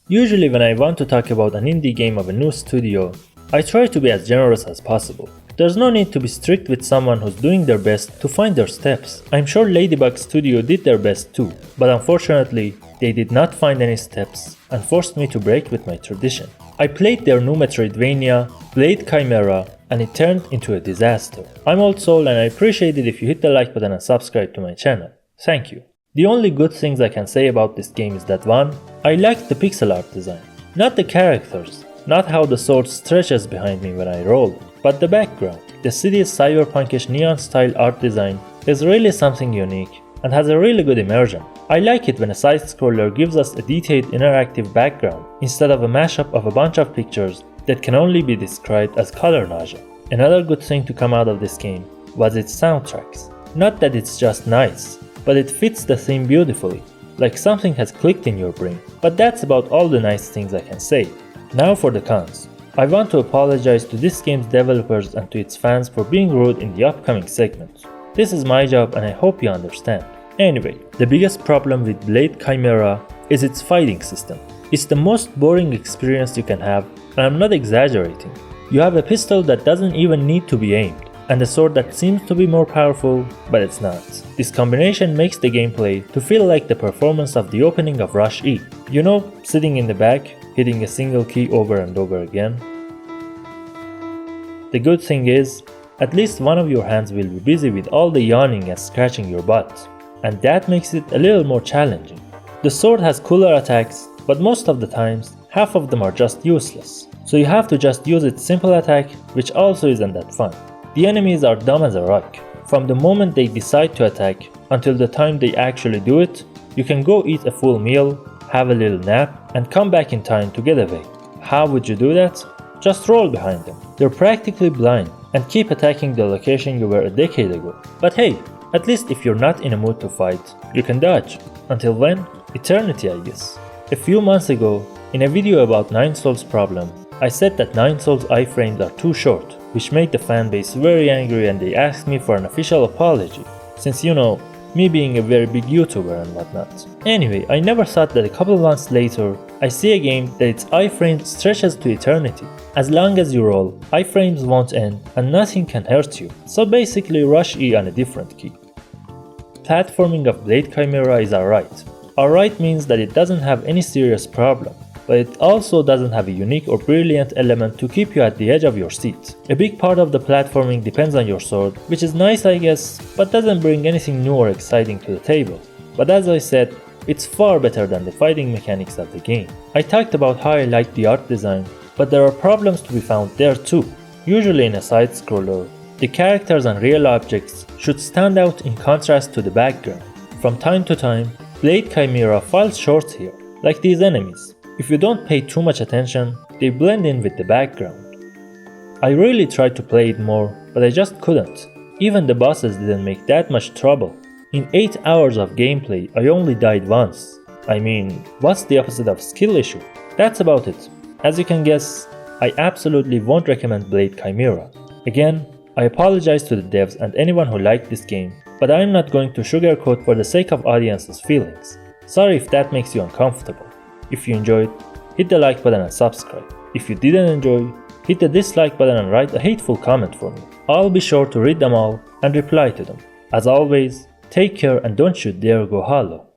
Usually when I want to talk about an indie game of a new studio, I try to be as generous as possible. There's no need to be strict with someone who's doing their best to find their steps. I'm sure Ladybug Studio did their best too, but unfortunately, they did not find any steps and forced me to break with my tradition. I played their new Metroidvania, Blade Chimera, and it turned into a disaster. I'm Old Soul and I appreciate it if you hit the like button and subscribe to my channel. Thank you. The only good things I can say about this game is that 1. I liked the pixel art design. Not the characters, not how the sword stretches behind me when I roll, but the background. The city's cyberpunkish neon style art design is really something unique and has a really good immersion. I like it when a side-scroller gives us a detailed interactive background instead of a mashup of a bunch of pictures that can only be described as color nausea. Another good thing to come out of this game was its soundtracks. Not that it's just nice, but it fits the theme beautifully, like something has clicked in your brain. But that's about all the nice things I can say. Now for the cons. I want to apologize to this game's developers and to its fans for being rude in the upcoming segments. This is my job and I hope you understand. Anyway, the biggest problem with Blade Chimera is its fighting system. It's the most boring experience you can have, and I'm not exaggerating. You have a pistol that doesn't even need to be aimed, and a sword that seems to be more powerful, but it's not. This combination makes the gameplay to feel like the performance of the opening of Rush E. You know, sitting in the back, hitting a single key over and over again. The good thing is, at least one of your hands will be busy with all the yawning and scratching your butt, and that makes it a little more challenging. The sword has cooler attacks, but most of the times, half of them are just useless, so you have to just use its simple attack, which also isn't that fun. The enemies are dumb as a rock. From the moment they decide to attack until the time they actually do it, you can go eat a full meal, have a little nap, and come back in time to get away. How would you do that? Just roll behind them. They're practically blind and keep attacking the location you were a decade ago. But hey, at least if you're not in a mood to fight, you can dodge. Until when? Eternity, I guess. A few months ago, in a video about 9 Souls problem, I said that 9 Souls iframes are too short, which made the fanbase very angry and they asked me for an official apology, since you know, me being a very big YouTuber and whatnot. Anyway, I never thought that a couple months later, I see a game that its iframe stretches to eternity. As long as you roll, iframes won't end and nothing can hurt you, so basically Rush E on a different key. Platforming of Blade Chimera is alright. Alright means that it doesn't have any serious problem, but it also doesn't have a unique or brilliant element to keep you at the edge of your seat. A big part of the platforming depends on your sword, which is nice I guess, but doesn't bring anything new or exciting to the table. But as I said, it's far better than the fighting mechanics of the game. I talked about how I liked the art design, but there are problems to be found there too. Usually in a side-scroller, the characters and real objects should stand out in contrast to the background. From time to time, Blade Chimera falls short here, like these enemies. If you don't pay too much attention, they blend in with the background. I really tried to play it more, but I just couldn't. Even the bosses didn't make that much trouble. In 8 hours of gameplay, I only died once. I mean, what's the opposite of skill issue? That's about it. As you can guess, I absolutely won't recommend Blade Chimera. Again, I apologize to the devs and anyone who liked this game, but I'm not going to sugarcoat for the sake of audience's feelings. Sorry if that makes you uncomfortable. If you enjoyed, hit the like button and subscribe. If you didn't enjoy, hit the dislike button and write a hateful comment for me. I'll be sure to read them all and reply to them. As always, take care and don't you dare go hollow.